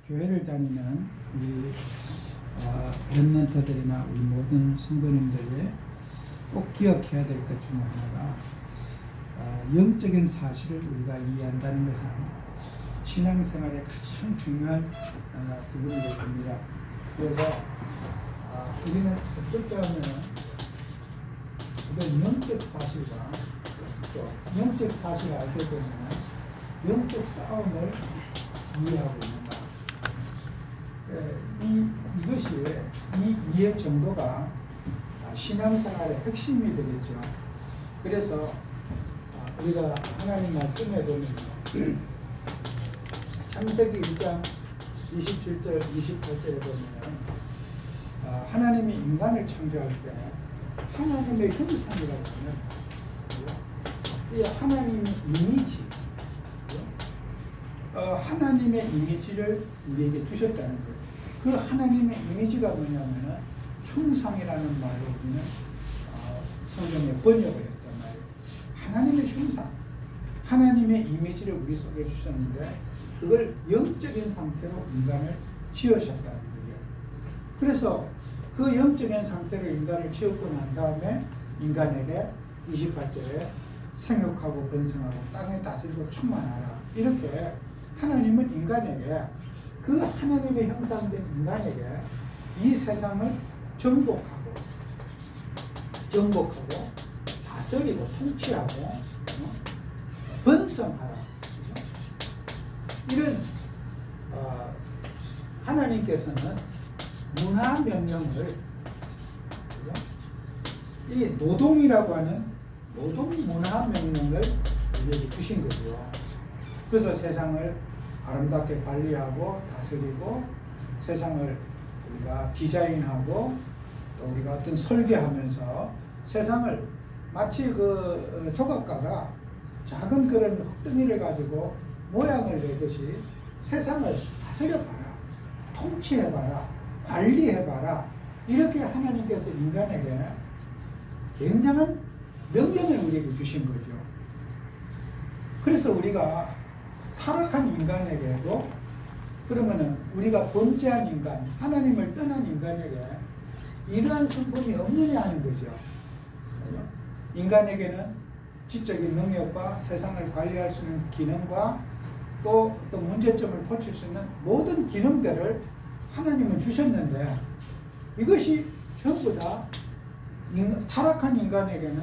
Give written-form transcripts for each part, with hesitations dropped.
교회를 다니는 우리 랩런터들이나 우리 모든 성도님들이 꼭 기억해야 될 것 중 하나가 영적인 사실을 우리가 이해한다는 것은 신앙생활의 가장 중요한 부분이 됩니다. 그래서 우리는 어떻게 하면 이런 영적 사실과 또 영적 사실을 알게 되면 영적 싸움을 이해하고 있는가. 이것이 이 이해 정도가 신앙생활의 핵심이 되겠죠. 그래서 우리가 하나님 말씀에 보면 창세기 1장 27절 28절에 보면 하나님이 인간을 창조할 때 하나님의 형상이라고 하면 이 하나님의 이미지, 하나님의 이미지를 우리에게 주셨다는 거예요. 그 하나님의 이미지가 뭐냐면은 형상이라는 말로 우리는 성경에 번역을 했단 말이에요. 하나님의 형상, 하나님의 이미지를 우리 속에 주셨는데 그걸 영적인 상태로 인간을 지으셨다는 거예요. 그래서 그 영적인 상태로 인간을 지었고 난 다음에 인간에게 28절에 생육하고 번성하고 땅에 다스리고 충만하라. 이렇게 하나님은 인간에게 그 하나님의 형상된 인간에게 이 세상을 정복하고 다스리고 통치하고 번성하라. 이런 하나님께서는 문화 명령을 이 노동이라고 하는 노동 문화 명령을 우리에게 주신 거죠. 그래서 세상을 아름답게 관리하고 다스리고 세상을 우리가 디자인하고 또 우리가 어떤 설계하면서 세상을 마치 그 조각가가 작은 그런 흙덩이를 가지고 모양을 내듯이 세상을 다스려봐라, 통치해봐라, 관리해봐라. 이렇게 하나님께서 인간에게 굉장한 명령을 우리에게 주신 거죠. 그래서 우리가 타락한 인간에게도 그러면은 우리가 범죄한 인간, 하나님을 떠난 인간에게 이러한 성품이 없느냐 하는 거죠. 인간에게는 지적인 능력과 세상을 관리할 수 있는 기능과 또 어떤 문제점을 고칠 수 있는 모든 기능들을 하나님은 주셨는데 이것이 전부 다 타락한 인간에게는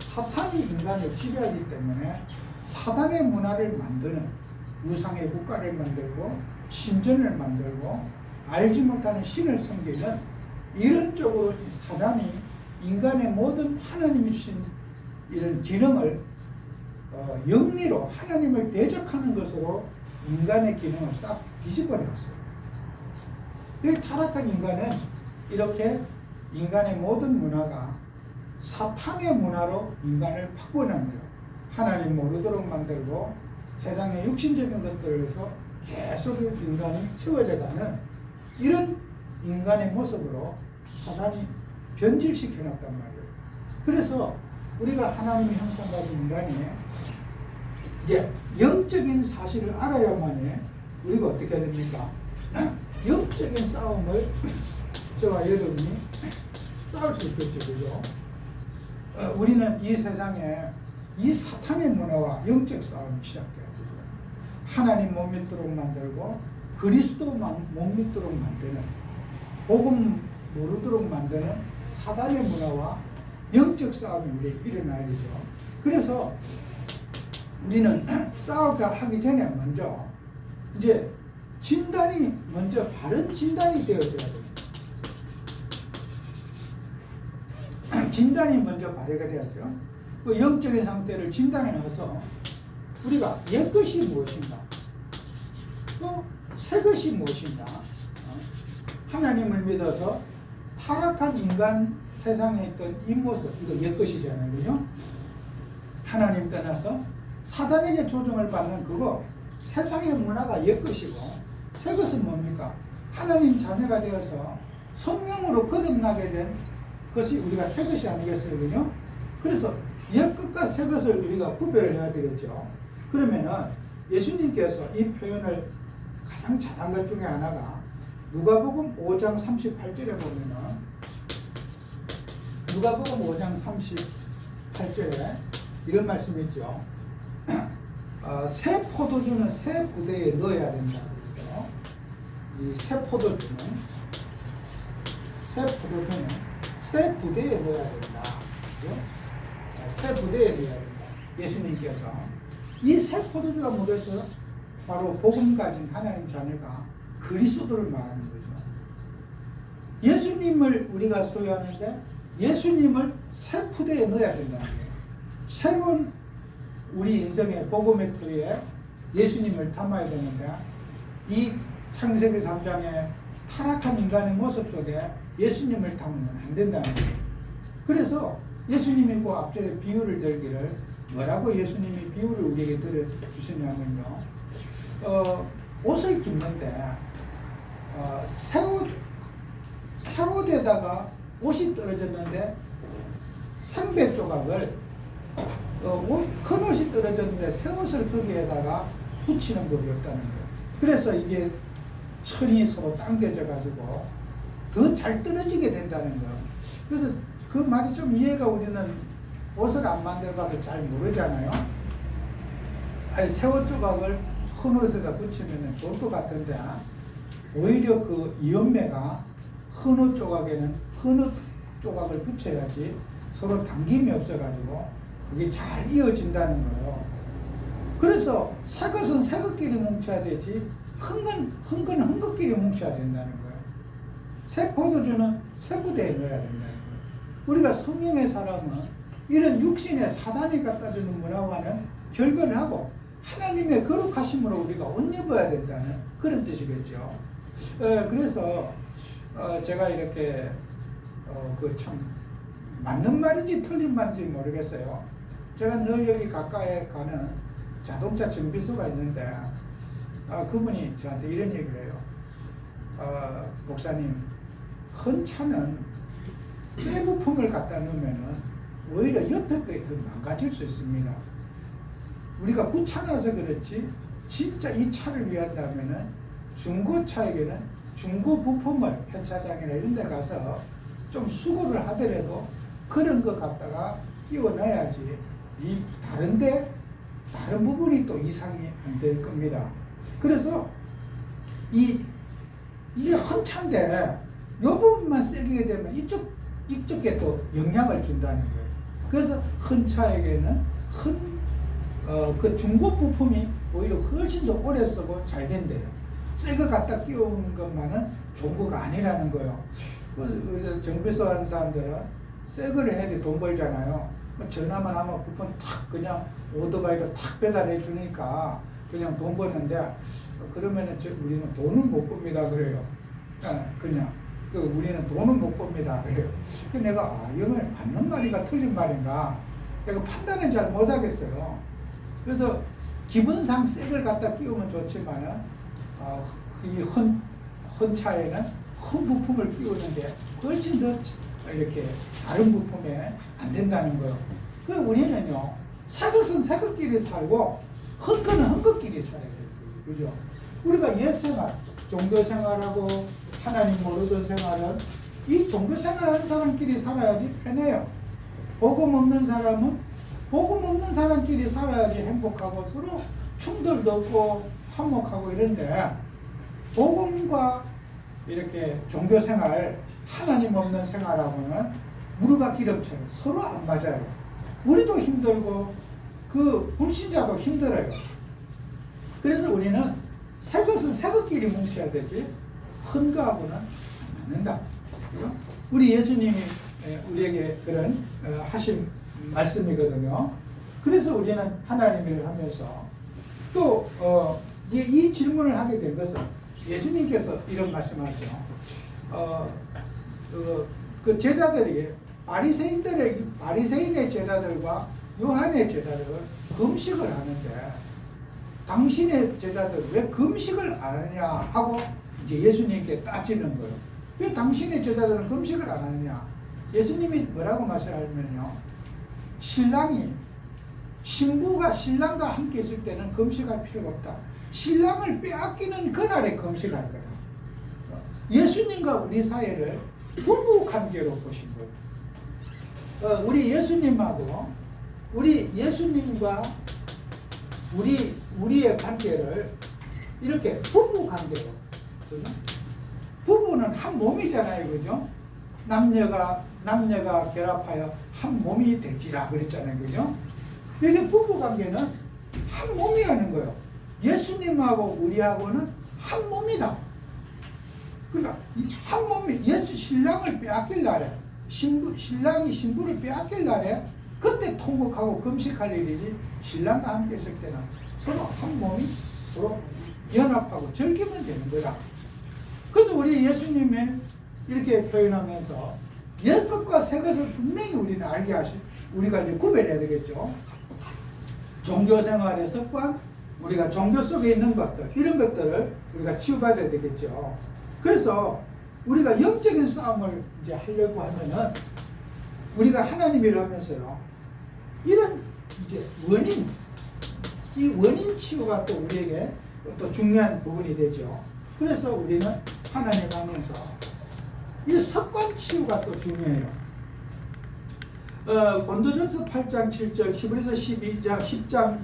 사탄이 인간을 지배하기 때문에 사단의 문화를 만드는 우상의 국가를 만들고 신전을 만들고 알지 못하는 신을 섬기는 이런 쪽으로 사단이 인간의 모든 하나님이 주신 이런 기능을 영리로 하나님을 대적하는 것으로 인간의 기능을 싹 뒤집어 놨어요. 이 타락한 인간은 이렇게 인간의 모든 문화가 사탄의 문화로 인간을 바꿔놓은 거예요. 하나님 모르도록 만들고 세상의 육신적인 것들에서 계속 인간이 채워져가는 이런 인간의 모습으로 사탄이 변질시켜 놨단 말이에요. 그래서 우리가 하나님의 형상 가진 인간이 이제 영적인 사실을 알아야만이 우리가 어떻게 해야 됩니까? 영적인 싸움을 저와 여러분이 싸울 수 있겠죠. 그죠? 우리는 이 세상에 이 사탄의 문화와 영적 싸움이 시작돼요. 하나님 못 믿도록 만들고 그리스도 못 믿도록 만드는 복음 모르도록 만드는 사단의 문화와 영적 싸움이 우리에게 일어나야 되죠. 그래서 우리는 싸우기 전에 먼저 이제 진단이 먼저 바른 진단이 되어져야 됩니다. 진단이 먼저 발휘가 돼야죠. 그 영적인 상태를 진단해 나서 우리가 옛 것이 무엇인가 또 새 것이 무엇인가 하나님을 믿어서 타락한 인간 세상에 있던 이 모습 이거 옛 것이잖아요. 그죠? 하나님 떠나서 사단에게 조종을 받는 그거 세상의 문화가 옛 것이고 새 것은 뭡니까? 하나님 자녀가 되어서 성령으로 거듭나게 된 것이 우리가 새 것이 아니겠어요. 그죠? 그래서 옛 것과 새 것을 우리가 구별을 해야 되겠죠. 그러면은 예수님께서 이 표현을 가장 가장 잘한 것 중에 하나가 누가복음 5장 38절에 보면은 누가복음 5장 38절에 이런 말씀이 있죠. 새 포도주는 새 부대에 넣어야 된다. 그래서 이 새 포도주는 새 부대에 넣어야 된다. 그죠? 새 부대에 넣어야 된다. 예수님께서 이 새 포도주가 뭐겠어요? 바로 복음 가진 하나님 자녀가 그리스도를 말하는 거죠. 예수님을 우리가 소유하는데 예수님을 새 부대에 넣어야 된다는 거예요. 새로운 우리 인생의 복음의 틀에 예수님을 담아야 되는데 이 창세기 3장의 타락한 인간의 모습 속에 예수님을 담으면 안 된다는 거예요. 그래서 예수님이 그 앞전에 비유를 들기를 뭐라고 예수님이 비유를 우리에게 들어주시냐면요. 옷을 입는데 새 옷에다가 옷이 떨어졌는데 생배 조각을 큰 옷이 떨어졌는데 새 옷을 거기에다가 붙이는 법이 없다는 거예요. 그래서 이게 천이 서로 당겨져 가지고 더 잘 떨어지게 된다는 거예요. 그래서 그 말이 좀 이해가 우리는 옷을 안 만들어봐서 잘 모르잖아요. 아니, 새 옷 조각을 큰 옷에다 붙이면 좋을 것 같은데 오히려 그 이연매가 큰 옷 조각에는 큰 옷 조각을 붙여야지 서로 당김이 없어가지고 그게 잘 이어진다는 거예요. 그래서 새 것은 새 것끼리 뭉쳐야 되지 큰 건 것끼리 뭉쳐야 된다는 거예요. 새 포도주는 새 부대에 넣어야 된다는 거예요. 우리가 성령의 사람은 이런 육신의 사단이 갖다주는 문화와는 결별을 하고 하나님의 거룩하심으로 우리가 옷 입어야 된다는 그런 뜻이겠죠. 그래서 제가 이렇게 그 참 맞는 말인지 틀린 말인지 모르겠어요. 제가 늘 여기 가까이에 가는 자동차 정비소가 있는데 그분이 저한테 이런 얘기를 해요. 목사님, 큰 차는 새 부품을 갖다 놓으면은 오히려 옆에 거에 더 망가질 수 있습니다. 우리가 귀찮아서 그렇지 진짜 이 차를 위한다면은 중고차에게는 중고 부품을 폐차장이나 이런 데 가서 좀 수고를 하더라도 그런 거 갖다가 끼워 놔야지 이 다른 부분이 또 이상이 안 될 겁니다. 그래서 이게 헌 차인데 이 부분만 세게 되면 이쪽에 또 영향을 준다는 거예요. 그래서 헌 차에게는 그 중고 부품이 오히려 훨씬 더 오래 쓰고 잘 된대요. 새 거 갖다 끼운 것만은 좋은 거가 아니라는 거예요. 정비소 하는 사람들은 새 거를 해야지 돈 벌잖아요. 전화만 하면 부품 탁 그냥 오토바이로 탁 배달해 주니까 그냥 돈 버는데 그러면은 우리는 돈을 못 법니다 그래요. 그냥 우리는 돈을 못 법니다 그래요. 내가 이거는 맞는 말인가 틀린 말인가 내가 판단을 잘 못하겠어요. 그래서 기본상 새 걸 갖다 끼우면 좋지만은 이 헌 차에는 헌 부품을 끼우는 게 훨씬 더 이렇게 다른 부품에 안 된다는 거예요. 그래서 우리는요, 새 것은 새 것끼리 살고 헌 거는 헌 것끼리 살아야 돼요. 그죠? 우리가 옛생활, 종교생활하고 하나님 모르던 생활은 이 종교생활하는 사람끼리 살아야지 편해요. 복음 없는 사람은 복음 없는 사람끼리 살아야지 행복하고 서로 충돌도 없고 화목하고 이런데 복음과 이렇게 종교생활, 하나님 없는 생활하고는 물과 기름처럼 서로 안 맞아요. 우리도 힘들고 그 불신자도 힘들어요. 그래서 우리는 새 것은 새 것끼리 뭉쳐야 되지 헌 거하고는 안 맞는다. 우리 예수님이 우리에게 그런 하신 말씀이거든요. 그래서 우리는 하나님을 하면서 또 이 질문을 하게 된 것은 예수님께서 이런 말씀하죠. 그 제자들이 바리새인의 제자들과 요한의 제자들은 금식을 하는데 당신의 제자들 왜 금식을 안 하느냐 하고 이제 예수님께 따지는 거예요. 왜 당신의 제자들은 금식을 안 하느냐? 예수님이 뭐라고 말씀하냐면요. 신부가 신랑과 함께 있을 때는 금식할 필요가 없다. 신랑을 빼앗기는 그날에 금식할 거야. 예수님과 우리 사이를 부부 관계로 보신 거예요. 우리 예수님하고 우리 예수님과 우리의 관계를 이렇게 부부 관계로, 그죠? 부부는 한 몸이잖아요, 그죠? 남녀가 결합하여 한 몸이 될지라 그랬잖아요, 그죠? 이게 부부 관계는 한 몸이라는 거예요. 예수님하고 우리하고는 한 몸이다. 그러니까 한 몸이, 예수 신랑을 빼앗길 날에, 신랑이 신부를 빼앗길 날에 그때 통곡하고 금식할 일이지, 신랑과 함께 있을 때는 서로 한 몸이 서로 연합하고 즐기면 되는 거다. 그래서 우리 예수님이 이렇게 표현하면서 옛것과 새것을 분명히 우리는 알게 우리가 이제 구별해야 되겠죠. 종교 생활의 습관, 우리가 종교 속에 있는 것들, 이런 것들을 우리가 치유받아야 되겠죠. 그래서 우리가 영적인 싸움을 이제 하려고 하면은 우리가 하나님 일을 하면서요, 이런 이제 이 원인 치유가 또 우리에게 또 중요한 부분이 되죠. 그래서 우리는 하나님 하면서 이 습관 치유가 또 중요해요. 고린도전서 8장 7절, 히브리서 12장 10장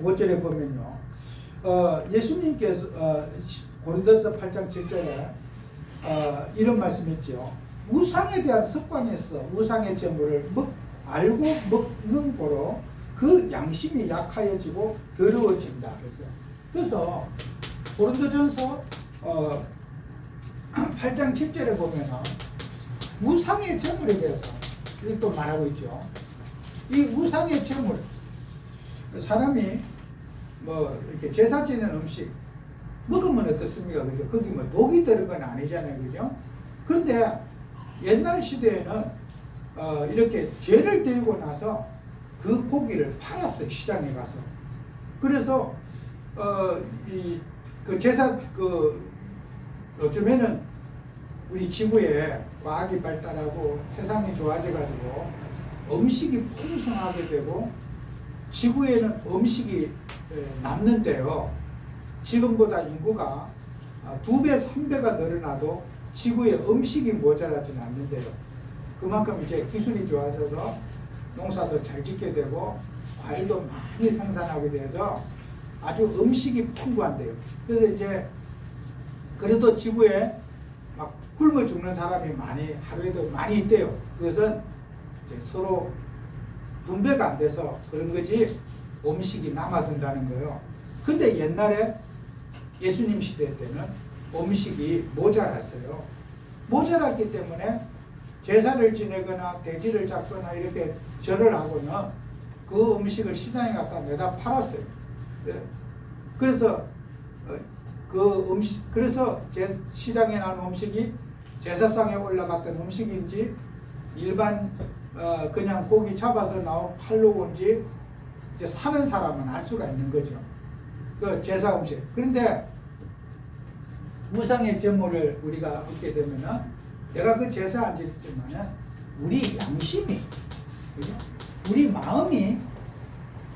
5절에 보면요, 예수님께서 고린도전서 8장 7절에 이런 말씀했죠. 우상에 대한 습관에서 우상의 제물을 알고 먹는 거로 그 양심이 약하여지고 더러워진다. 그래서 고린도전서 8장 10절에 보면은 우상의 제물에 대해서 이렇게 또 말하고 있죠. 이 우상의 제물, 사람이 뭐 이렇게 제사 지는 음식 먹으면 어떻습니까? 그죠? 거기 뭐 독이 들은 건 아니잖아요, 그죠? 그런데 옛날 시대에는 이렇게 죄를 들고 나서 그 고기를 팔았어요, 시장에 가서. 그래서 그 제사 요즘에는 우리 지구에 과학이 발달하고 세상이 좋아져가지고 음식이 풍성하게 되고 지구에는 음식이 남는데요. 지금보다 인구가 2배, 3배가 늘어나도 지구에 음식이 모자라지는 않는데요. 그만큼 이제 기술이 좋아져서 농사도 잘 짓게 되고 과일도 많이 생산하게 돼서 아주 음식이 풍부한데요. 그래서 이제 그래도 지구에 막 굶어 죽는 사람이 하루에도 많이 있대요. 그것은 이제 서로 분배가 안 돼서 그런 거지 음식이 남아든다는 거예요. 근데 옛날에 예수님 시대 때는 음식이 모자랐어요. 모자랐기 때문에 제사를 지내거나 돼지를 잡거나 이렇게 절을 하고는 그 음식을 시장에 갖다 내다 팔았어요. 그래서 그래서 시장에 나온 음식이 제사상에 올라갔던 음식인지 일반 그냥 고기 잡아서 나온 팔로 온지 이제 사는 사람은 알 수가 있는 거죠. 그 제사 음식. 그런데 우상의 제물을 우리가 얻게 되면은 내가 그 제사 안 지냈지만은 우리 양심이, 그죠? 우리 마음이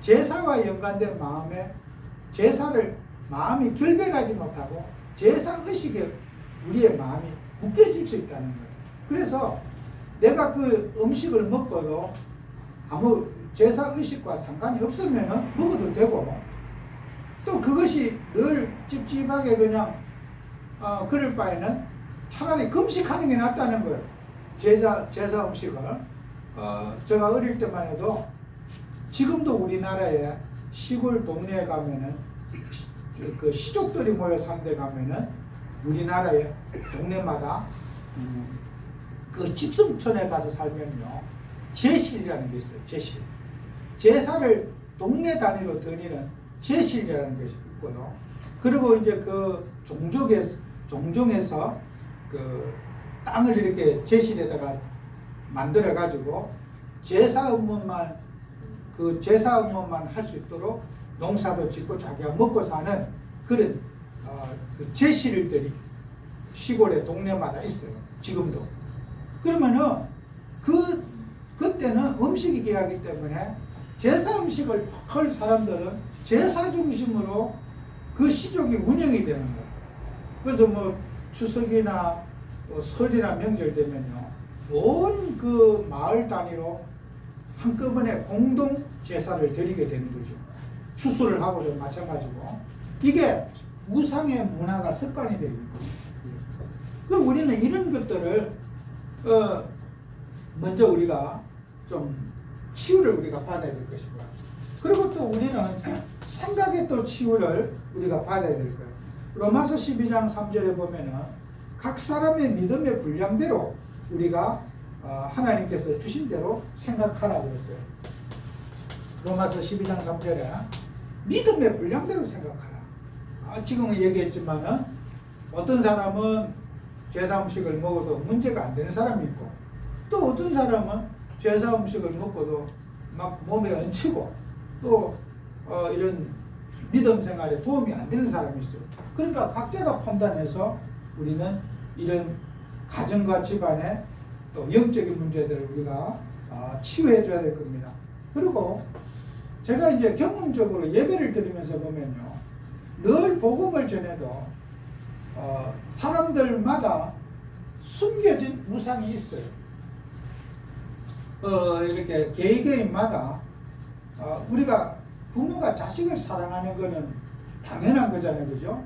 제사와 연관된 마음에 마음이 결별하지 못하고 제사 의식에 우리의 마음이 묶여질 수 있다는 거예요. 그래서 내가 그 음식을 먹고도 아무 제사 의식과 상관이 없으면 먹어도 되고, 또 그것이 늘 찝찝하게 그냥 그럴 바에는 차라리 금식하는 게 낫다는 거예요. 제사 음식을 제가 어릴 때만 해도 지금도 우리나라에 시골 동네에 가면은 그 시족들이 모여 사는 데 가면은 우리나라의 동네마다 그 집성촌에 가서 살면요, 제실이라는 게 있어요. 제실. 제사를 동네 단위로 드리는 제실이라는 것이 있고요. 그리고 이제 그 종종에서 그 땅을 이렇게 제실에다가 만들어 가지고 제사 업무만 할 수 있도록 농사도 짓고 자기가 먹고 사는 그런 그 제실들이 시골의 동네마다 있어요. 지금도. 그러면은 그때는 음식이 귀하기 때문에 제사 음식을 할 사람들은 제사 중심으로 그 시족이 운영이 되는 거예요. 그래서 뭐 추석이나 또 설이나 명절 되면요, 온 그 마을 단위로 한꺼번에 공동 제사를 드리게 되는 거죠. 추수를 하고도 마찬가지고. 이게 우상의 문화가 습관이 되는 거예요. 그럼 우리는 이런 것들을 먼저 우리가 좀 치유를 우리가 받아야 될 것이고, 그리고 또 우리는 생각의 또 치유를 우리가 받아야 될 거예요. 로마서 12장 3절에 보면은 각 사람의 믿음의 분량대로 우리가 하나님께서 주신 대로 생각하라 그랬어요. 로마서 12장 3절에 믿음의 분량대로 생각하라. 지금 얘기했지만은 어떤 사람은 제사 음식을 먹어도 문제가 안 되는 사람이 있고, 또 어떤 사람은 제사 음식을 먹고도 막 몸에 얹히고 또 이런 믿음 생활에 도움이 안 되는 사람이 있어요. 그러니까 각자가 판단해서 우리는 이런 가정과 집안의 또 영적인 문제들을 우리가 치유해 줘야 될 겁니다. 그리고 제가 이제 경험적으로 예배를 드리면서 보면요, 늘 복음을 전해도 사람들마다 숨겨진 우상이 있어요. 이렇게 개개인마다 우리가 부모가 자식을 사랑하는 거는 당연한 거잖아요, 그죠?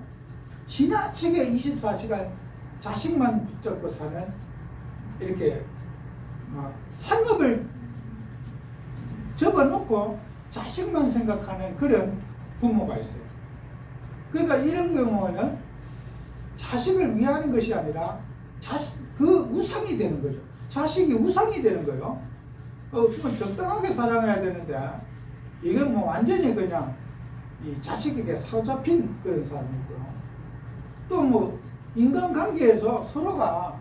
지나치게 24시간 자식만 붙잡고 사는, 이렇게 막 상업을 접어놓고 자식만 생각하는 그런 부모가 있어요. 그러니까 이런 경우는 자식을 위하는 것이 아니라 그 우상이 되는 거죠. 자식이 우상이 되는 거예요. 적당하게 사랑해야 되는데, 이건 뭐 완전히 그냥 이 자식에게 사로잡힌 그런 사람이 있고요. 또 뭐 인간관계에서 서로가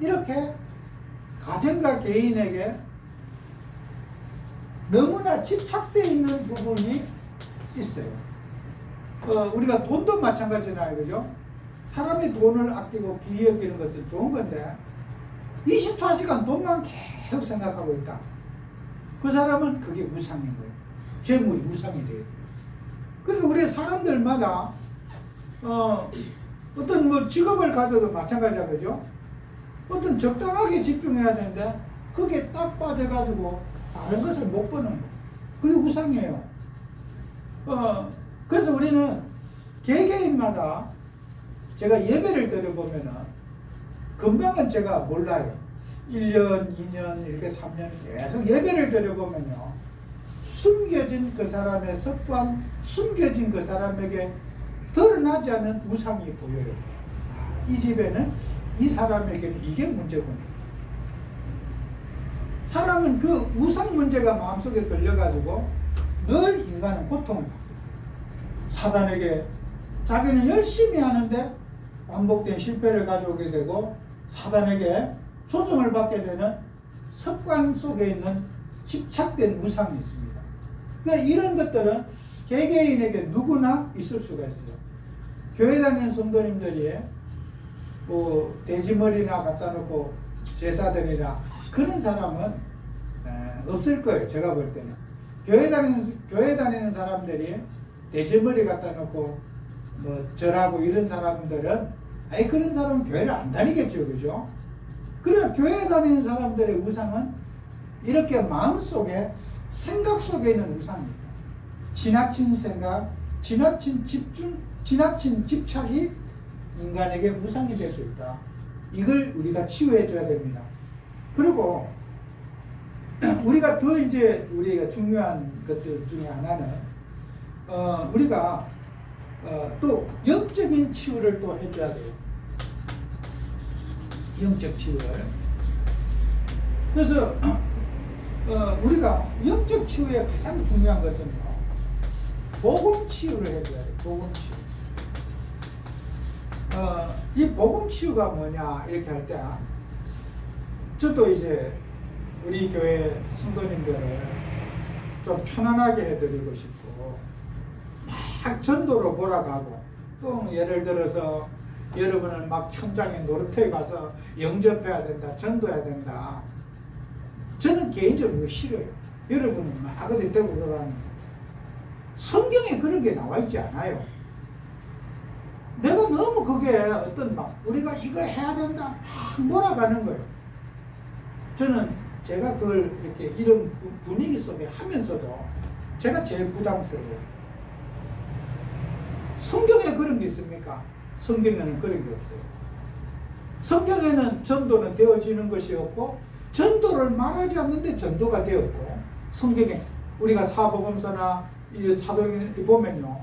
이렇게 가정과 개인에게 너무나 집착되어 있는 부분이 있어요. 우리가 돈도 마찬가지잖아요, 그죠? 사람이 돈을 아끼고 귀히 여기는 것은 좋은 건데 24시간 돈만 계속 생각하고 있다. 그 사람은 그게 우상인 거예요. 재물이 우상이 돼요. 그러니까 우리 사람들마다 어떤 뭐 직업을 가져도 마찬가지야, 그죠? 어떤 적당하게 집중해야 되는데 그게 딱 빠져가지고 다른 것을 못 보는 거. 그게 우상이에요. 그래서 우리는 개개인마다 제가 예배를 드려보면은 금방은 제가 몰라요. 1년, 2년, 이렇게 3년 계속 예배를 드려보면요, 숨겨진 그 사람의 습관, 숨겨진 그 사람에게 드러나지 않는 우상이 보여요. 이 집에는 이 사람에게는 이게 문제군요. 사람은 그 우상 문제가 마음속에 걸려가지고 늘 인간은 고통을 받고, 사단에게 자기는 열심히 하는데 반복된 실패를 가져오게 되고 사단에게 조종을 받게 되는 습관 속에 있는 집착된 우상이 있습니다. 그러니까 이런 것들은 개개인에게 누구나 있을 수가 있어요. 교회 다니는 성도님들이 뭐 돼지머리나 갖다 놓고 제사드리라 그런 사람은 없을 거예요. 제가 볼 때는 교회 다니는 사람들이 돼지머리 갖다 놓고 뭐 절하고 이런 사람들은 그런 사람은 교회를 안 다니겠죠, 그죠? 그러나 교회 다니는 사람들의 우상은 이렇게 마음속에 생각 속에 있는 우상입니다. 지나친 생각, 지나친 집중, 지나친 집착이 인간에게 우상이 될 수 있다. 이걸 우리가 치유해 줘야 됩니다. 그리고 우리가 더 이제 우리가 중요한 것들 중에 하나는 우리가 또 영적인 치유를 또 해줘야 돼요. 영적 치유를. 그래서 우리가 영적 치유의 가장 중요한 것은요, 복음 치유를 해줘야 돼요. 복음 치유. 이 복음 치유가 뭐냐 이렇게 할 때, 저도 이제 우리 교회 성도님들을 좀 편안하게 해드리고 싶고, 막 전도로 몰아가고, 또 예를 들어서 여러분을 막 현장에 노릇해 가서 영접해야 된다, 전도해야 된다. 저는 개인적으로 싫어요. 여러분은 막 어디 대고 돌아가는, 성경에 그런 게 나와 있지 않아요. 내가 너무 그게 어떤 막 우리가 이걸 해야 된다 막 몰아가는 거예요. 저는 제가 그걸 이렇게 이런 분위기 속에 하면서도 제가 제일 부담스러워요. 성경에 그런 게 있습니까? 성경에는 그런 게 없어요. 성경에는 전도는 되어지는 것이 없고 전도를 말하지 않는데 전도가 되었고, 성경에 우리가 사복음서나 이 사도행전을 보면요,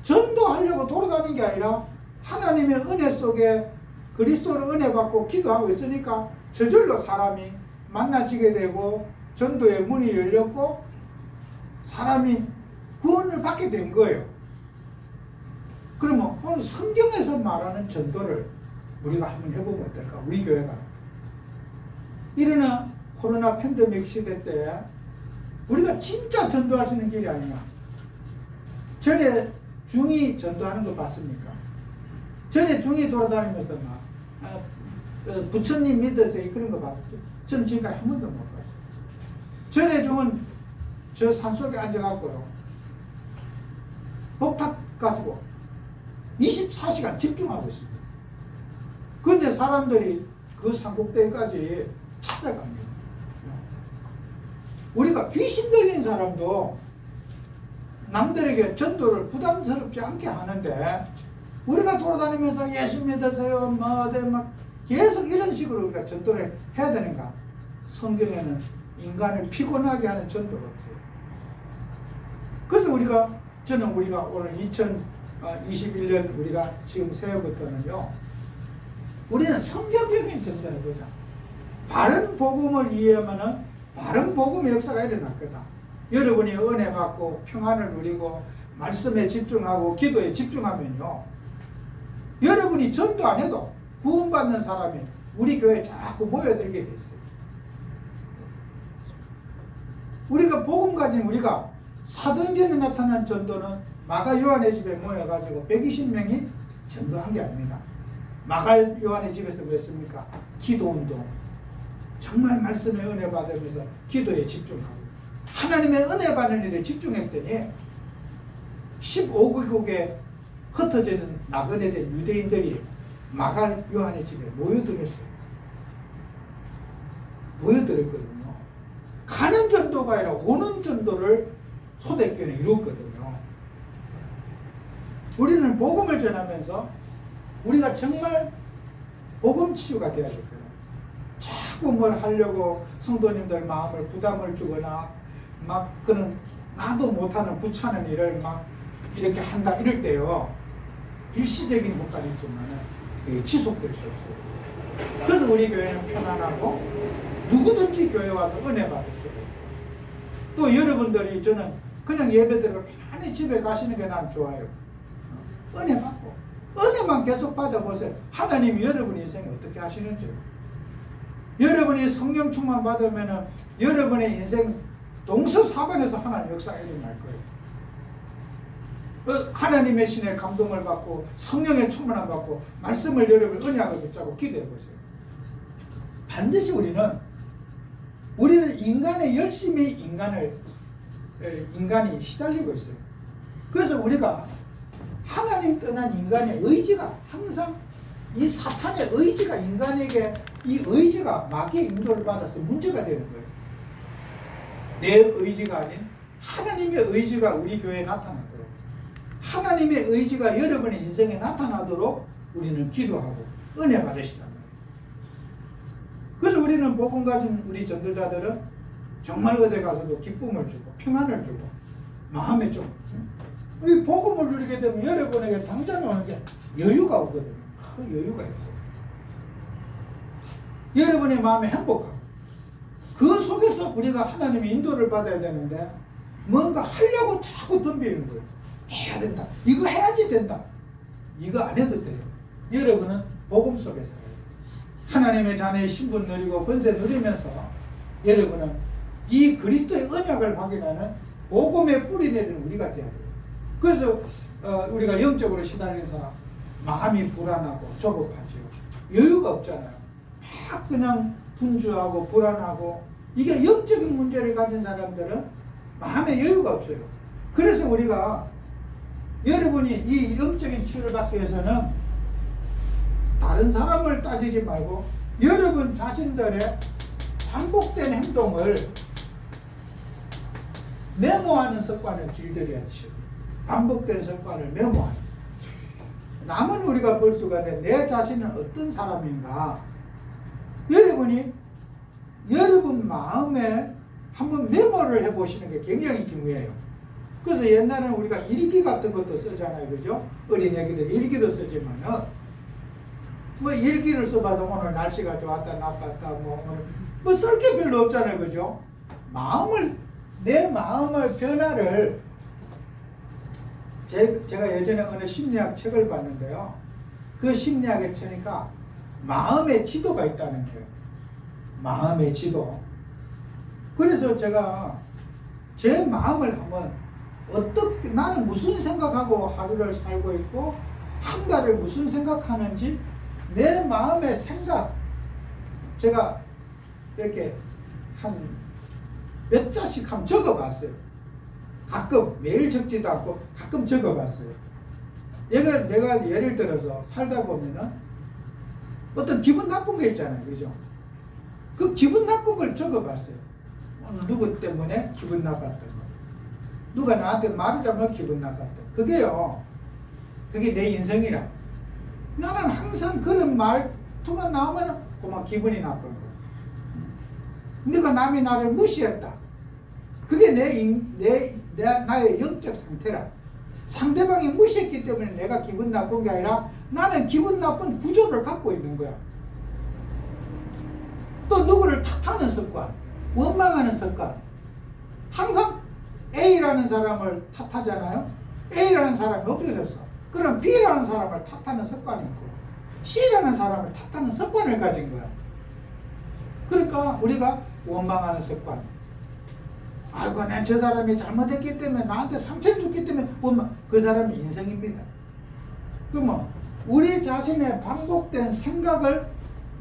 전도하려고 돌아다니는 게 아니라 하나님의 은혜 속에 그리스도로 은혜 받고 기도하고 있으니까 저절로 사람이 만나지게 되고 전도의 문이 열렸고 사람이 구원을 받게 된 거예요. 그러면 오늘 성경에서 말하는 전도를 우리가 한번 해보면 어떨까? 우리 교회가 이러나 코로나 팬데믹 시대 때 우리가 진짜 전도할 수 있는 길이 아니냐. 전에 중이 전도하는 거 봤습니까? 전에 중이 돌아다니면서 막 부처님 믿으세요 그런 거 봤었죠. 저는 지금까지 한 번도 못 봤어요. 전에 중은 저 산속에 앉아갖고요, 복탁 가지고 24시간 집중하고 있습니다. 그런데 사람들이 그 산꼭대기까지 찾아갑니다. 우리가 귀신 들린 사람도 남들에게 전도를 부담스럽지 않게 하는데 우리가 돌아다니면서 예수 믿으세요 막 계속 이런 식으로 우리가 전도를 해야 되는가? 성경에는 인간을 피곤하게 하는 전도가 없어요. 그래서 저는 우리가 오늘 2021년 우리가 지금 새해부터는요, 우리는 성경적인 전도를 해보자. 바른 복음을 이해하면은 바른 복음의 역사가 일어날 거다. 여러분이 은혜 받고 평안을 누리고 말씀에 집중하고 기도에 집중하면요, 여러분이 전도 안 해도 구원받는 사람이 우리 교회에 자꾸 모여들게 돼 있어요. 우리가 복음 가진 우리가 사도행전에 나타난 전도는 마가 요한의 집에 모여가지고 120명이 전도한 게 아닙니다. 마가 요한의 집에서 그랬습니까? 기도운동, 정말 말씀에 은혜 받으면서 기도에 집중하고 하나님의 은혜 받는 일에 집중했더니 15개국에 흩어져 있는 나그네 된 유대인들이 마가 요한의 집에 모여들었어요. 모여들었거든요. 가는 전도가 아니라 오는 전도를 초대교회는 이뤘거든요. 우리는 복음을 전하면서 우리가 정말 복음 치유가 되어야 될 거예요. 자꾸 뭘 하려고 성도님들 마음을 부담을 주거나 막 그런 나도 못하는 부차는 일을 막 이렇게 한다 이럴 때요, 일시적인 효과는 있지만 지속될 수 없어요. 그래서 우리 교회는 편안하고 누구든지 교회 와서 은혜 받을 수 있어요. 또 여러분들이 저는 그냥 예배드리고 편안히 집에 가시는 게 난 좋아요. 은혜 받고 은혜만 계속 받아보세요. 하나님이 여러분 인생에 어떻게 하시는지. 여러분이 성령 충만 받으면 여러분의 인생 동서사방에서 하나님 역사가 일어날 거예요. 하나님의 신의 감동을 받고 성령의 충만함 받고 말씀을 여러분 은혜하고 붙잡고 기도해 보세요. 반드시 우리는 인간의 열심히 인간이 시달리고 있어요. 그래서 우리가 하나님 떠난 인간의 의지가 항상 이 사탄의 의지가 인간에게 이 의지가 마귀의 인도를 받아서 문제가 되는 거예요. 내 의지가 아닌 하나님의 의지가 우리 교회에 나타나도록, 하나님의 의지가 여러분의 인생에 나타나도록 우리는 기도하고 은혜 받으시단 말이에요. 그래서 우리는 복음 가진 우리 전도자들은 정말 어디 가서도 기쁨을 주고 평안을 주고 마음에 좀 이 복음을 누리게 되면 여러분에게 당장 오는 게 여유가 오거든요. 그 여유가 있고 여러분의 마음에 행복하고 그 속에서 우리가 하나님의 인도를 받아야 되는데 뭔가 하려고 자꾸 덤비는 거예요. 해야 된다. 이거 해야지 된다. 이거 안 해도 돼요. 여러분은 복음 속에서 하나님의 자녀의 신분 누리고 권세 누리면서 여러분은 이 그리스도의 언약을 확인하는 복음의 뿌리 내리는 우리가 돼야 돼요. 그래서 우리가 영적으로 시달리는 사람 마음이 불안하고 조급하죠. 여유가 없잖아요. 막 그냥 분주하고 불안하고 이게 영적인 문제를 가진 사람들은 마음에 여유가 없어요. 그래서 우리가 여러분이 이 영적인 치유를 받기 위해서는 다른 사람을 따지지 말고 여러분 자신들의 반복된 행동을 메모하는 습관을 길들여야 되죠. 반복된 습관을 메모하는. 남은 우리가 볼 수가 있는데 내 자신은 어떤 사람인가. 여러분이 여러분 마음에 한번 메모를 해보시는 게 굉장히 중요해요. 그래서 옛날에는 우리가 일기 같은 것도 쓰잖아요. 그죠? 어린애기들 일기도 쓰지만은 뭐 일기를 써봐도 오늘 날씨가 좋았다 나빴다 뭐 쓸 게 별로 없잖아요. 그죠? 내 마음의 변화를 제가 예전에 어느 심리학 책을 봤는데요. 그 심리학에 치니까 마음의 지도가 있다는 거예요. 마음의 지도. 그래서 제가 제 마음을 한번 어떻게 나는 무슨 생각하고 하루를 살고 있고 한 달을 무슨 생각하는지 내 마음의 생각 제가 이렇게 한 몇 자씩 한번 적어봤어요. 가끔 매일 적지도 않고 가끔 적어봤어요. 내가 예를 들어서 살다 보면은 어떤 기분 나쁜 게 있잖아요. 그죠? 그 기분 나쁜 걸 적어봤어요. 오늘 누구 때문에 기분 나빴던 거. 누가 나한테 말을 잘못 기분 나빴던 거. 그게 내 인생이라. 나는 항상 그런 말투만 나오면 그만 기분이 나쁜 거. 네가 남이 나를 무시했다. 그게 나의 영적 상태라. 상대방이 무시했기 때문에 내가 기분 나쁜 게 아니라 나는 기분 나쁜 구조를 갖고 있는 거야. 또 누구를 탓하는 습관, 원망하는 습관. 항상 A라는 사람을 탓하잖아요. A라는 사람이 없어졌어. 그럼 B라는 사람을 탓하는 습관이 있고 C라는 사람을 탓하는 습관을 가진 거야. 그러니까 우리가 원망하는 습관. 아이고, 난 저 사람이 잘못했기 때문에 나한테 상처를 줬기 때문에 원망. 그 사람이 인생입니다. 그러면 우리 자신의 반복된 생각을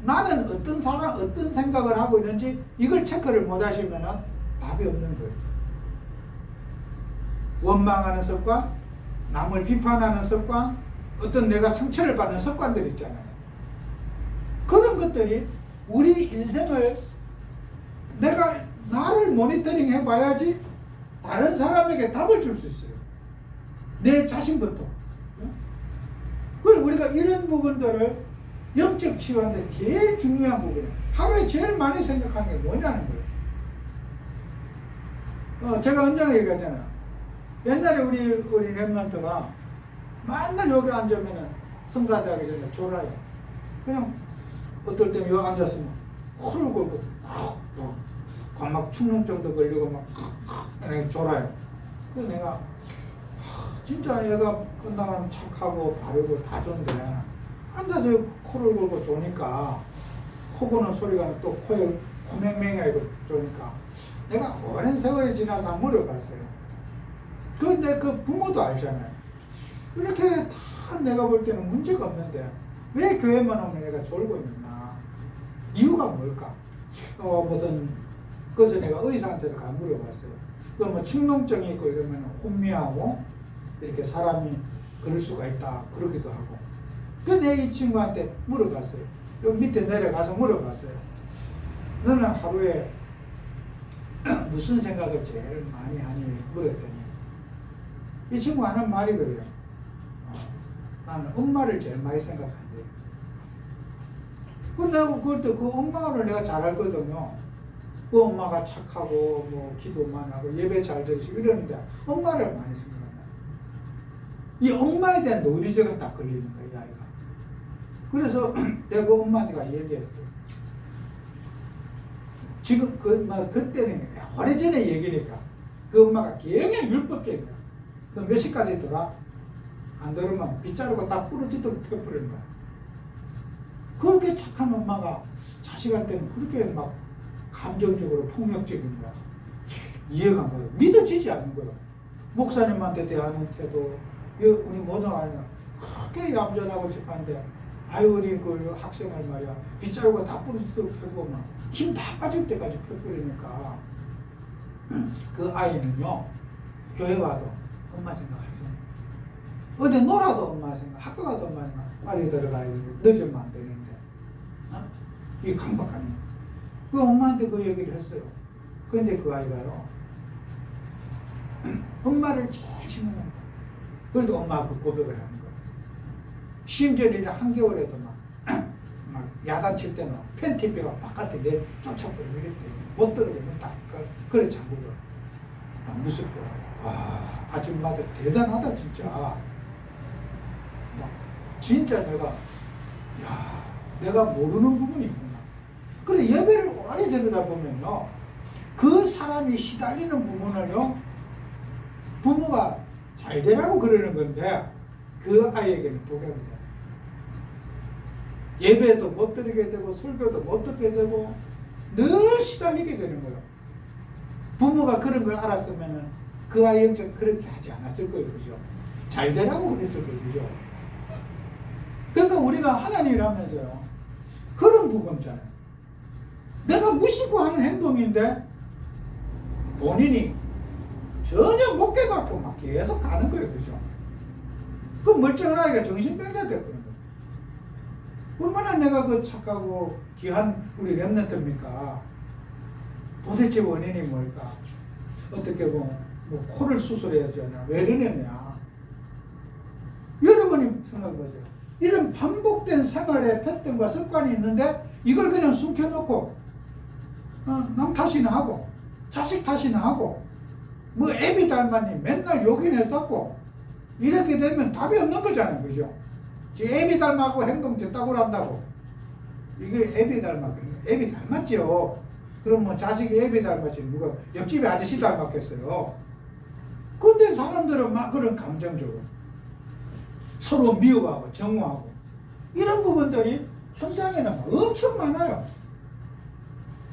나는 어떤 생각을 하고 있는지 이걸 체크를 못 하시면 답이 없는 거예요. 원망하는 습관, 남을 비판하는 습관, 어떤 내가 상처를 받는 습관들 있잖아요. 그런 것들이 우리 인생을 내가 나를 모니터링 해봐야지 다른 사람에게 답을 줄 수 있어요. 내 자신부터. 그리고 우리가 이런 부분들을 영적 치유하는데 제일 중요한 부분이에요. 하루에 제일 많이 생각하는 게 뭐냐는 거예요. 제가 언젠가 얘기하잖아요. 옛날에 우리 랩런트가 맨날 여기 앉으면 성가대하기 전에 졸아요. 그냥 어떨 때는 여기 앉았으면 코를 골고 막 축농 정도 걸리고 막 졸아요. 그래서 내가 진짜 얘가 끝나가면 착하고 바르고 다 좋은데 앉아서 코를 골고 조니까 코 고는 소리가 또 코에 코맹맹하고 조니까 내가 오랜 세월이 지나서 물어봤어요. 근데 그 부모도 알잖아요. 이렇게 다 내가 볼 때는 문제가 없는데 왜 교회만 오면 내가 졸고 있나? 이유가 뭘까? 무슨 그래서 내가 의사한테도 가 물어봤어요. 그럼 뭐 축농증이 있고 이러면 혼미하고 이렇게 사람이 그럴 수가 있다 그러기도 하고. 그래서 내가 이 친구한테 물어봤어요. 여기 밑에 내려가서 물어봤어요. 너는 하루에 무슨 생각을 제일 많이 하니? 물었더니 이 친구 하는 말이 그래요. 나는 엄마를 제일 많이 생각한대. 근데 그것도 그 엄마를 내가 잘 알거든요. 그 엄마가 착하고 뭐 기도만 하고 예배 잘 드리시고 이러는데 엄마를 많이 생각한다. 이 엄마에 대한 노리저가 딱 걸리는 거야, 이 아이가. 그래서 내가 그 엄마한테 얘기했어요. 지금 그때는 오래전에 얘기니까 그 엄마가 굉장히 율법적인 거야. 그 몇 시까지 돌아? 안 들으면 빗자루가 딱 부러지도록 펴버리는 거야. 그렇게 착한 엄마가 자식한테는 그렇게 막 감정적으로 폭력적인 거야. 이해가 안 가요. 믿어지지 않는 거야. 목사님한테 대하는 태도, 우리 모든 아이가 그렇게 얌전하고 착한데, 아유, 우리 그 학생을 말이야, 빗자루가 다 부러지도록 펴고 막 힘 다 빠질 때까지 펴버리니까 그 아이는요, 교회 와도 엄마 생각하죠. 어디 놀아도 엄마 생각, 학교 가도 엄마 생각, 빨리 들어가야 돼. 늦으면 안 되는데. 어? 이 강박하는 거. 그 엄마한테 그 얘기를 했어요. 근데 그 아이가요, 엄마를 제일 신경한다. 그래도 엄마가 그 고백을 하는 거예요. 심지어 이제 한겨울에도 막 야단칠 때는 팬티비가 바깥에 내 쫓아버리고 이랬대. 못 들어가면 딱 그래 잠그고. 무섭더라고. 와, 아줌마들 대단하다 진짜. 막 진짜 내가 모르는 부분이 있구나. 그래 예배를 오래 들으다 보면요, 그 사람이 시달리는 부분을요, 부모가 잘 되라고 그러는 건데 그 아이에게는 독약이 돼요. 예배도 못 드리게 되고 설교도 못 듣게 되고 늘 시달리게 되는 거예요. 부모가 그런 걸 알았으면 그 아이 영적 그렇게 하지 않았을 거예요. 그죠? 잘 되라고 그랬을 거예요. 그죠? 그러니까 우리가 하나님을 하면서요, 그런 부분 있잖아요. 내가 무시고 하는 행동인데 본인이 전혀 못 깨닫고 막 계속 가는 거예요. 그죠? 그 멀쩡한 아이가 정신병자 됐거든요. 얼마나 내가 그 착하고 귀한 우리 렘넌트입니까? 도대체 원인이 뭘까? 어떻게 보면 뭐 코를 수술해야 되나? 왜 이러느냐? 여러분이 생각해보세요. 이런 반복된 생활의 패턴과 습관이 있는데 이걸 그냥 숨겨놓고 남 탓이나 하고 자식 탓이나 하고 뭐 애비 닮았니 맨날 욕이나 했었고 이렇게 되면 답이 없는 거잖아요. 그죠? 애비 닮았고 행동 제따구로 한다고. 이게 애비 닮았죠. 그럼 뭐 자식이 애비 닮았지 누가 옆집에 아저씨 닮았겠어요. 근데 사람들은 막 그런 감정적으로 서로 미워하고 정오하고 이런 부분들이 현장에는 엄청 많아요.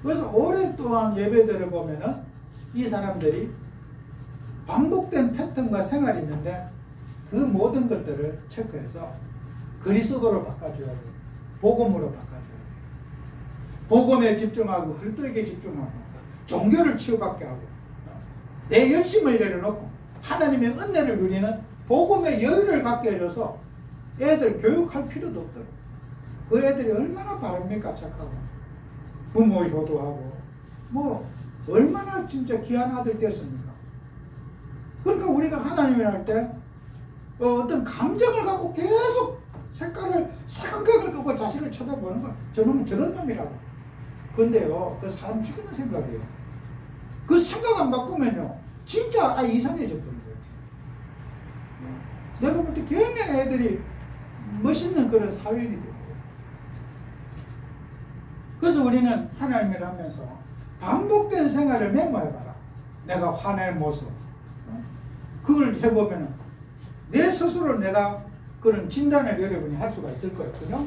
그래서 오랫동안 예배들을 보면은 이 사람들이 반복된 패턴과 생활이 있는데 그 모든 것들을 체크해서 그리스도로 바꿔줘야 돼요. 복음으로 바꿔줘야 돼요. 복음에 집중하고 그리스도에게 집중하고 종교를 치유받게 하고 내 열심을 내려놓고 하나님의 은혜를 누리는 복음의 여유를 갖게 해줘서 애들 교육할 필요도 없더라고요. 그 애들이 얼마나 바릅니까? 착하고 부모 효도하고 뭐 얼마나 진짜 귀한 아들 됐습니까? 그러니까 우리가 하나님을 할 때 어떤 감정을 갖고 계속 생각을 끄고 자식을 쳐다보는 거야. 저놈은 저런 놈이라고. 그런데요, 그 사람 죽이는 생각이에요. 그 생각 안 바꾸면요, 진짜 이상해져 버린 거예요. 내가 볼 때 굉장히 애들이 멋있는 그런 사회인이 되고. 그래서 우리는 하나님을 하면서 반복된 생활을 메모해봐라. 내가 화낸 모습. 그걸 해보면 내 스스로 내가 그런 진단을 여러분이 할 수가 있을 거였거든요.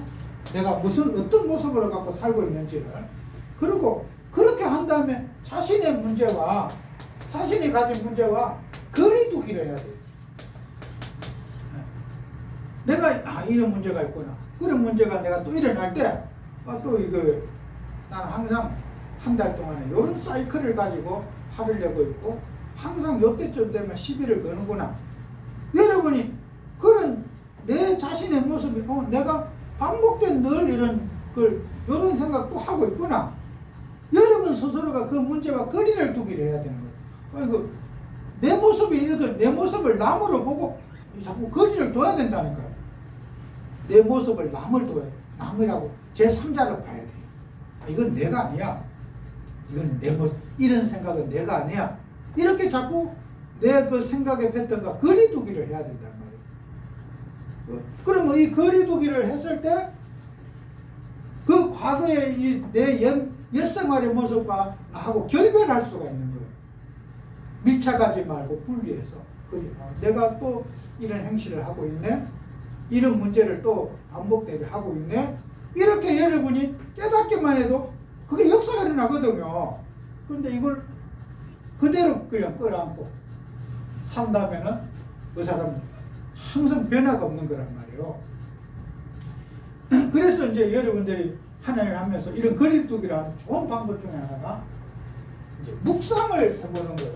내가 어떤 모습으로 갖고 살고 있는지를. 그리고 그렇게 한 다음에 자신의 문제와 자신이 가진 문제와 거리두기를 해야 돼요. 내가 이런 문제가 있구나. 그런 문제가 내가 또 일어날 때 또 나는 항상 한 달 동안에 이런 사이클을 가지고 화를 내고 있고 항상 이때쯤 되면 시비를 거는구나. 여러분이 그런 내 자신의 모습이 내가 반복된 늘 이런 생각도 하고 있구나. 여러분 스스로가 그 문제와 거리를 두기를 해야 되는 거예요. 내 모습을 남으로 보고 자꾸 거리를 둬야 된다니까요. 내 모습을 남이라고 제3자로 봐야 돼요. 이건 내가 아니야. 이건 내 모습, 이런 생각은 내가 아니야. 이렇게 자꾸 내 그 생각의 패턴과 거리두기를 해야 된단 말이에요. 그러면 이 거리두기를 했을 때 그 과거의 내 옛생활의 모습과 나하고 결별할 수가 있는 거예요. 밀착하지 말고 분리해서. 내가 또 이런 행실을 하고 있네. 이런 문제를 또 반복되게 하고 있네. 이렇게 여러분이 깨닫기만 해도 그게 역사가 일어나거든요. 그런데 이걸 그대로 그냥 끌어안고 산다면은 그 사람은 항상 변화가 없는 거란 말이에요. 그래서 이제 여러분들이 하나님을 하면서 이런 거리두기라는 좋은 방법 중에 하나가 이제 묵상을 해보는 거예요.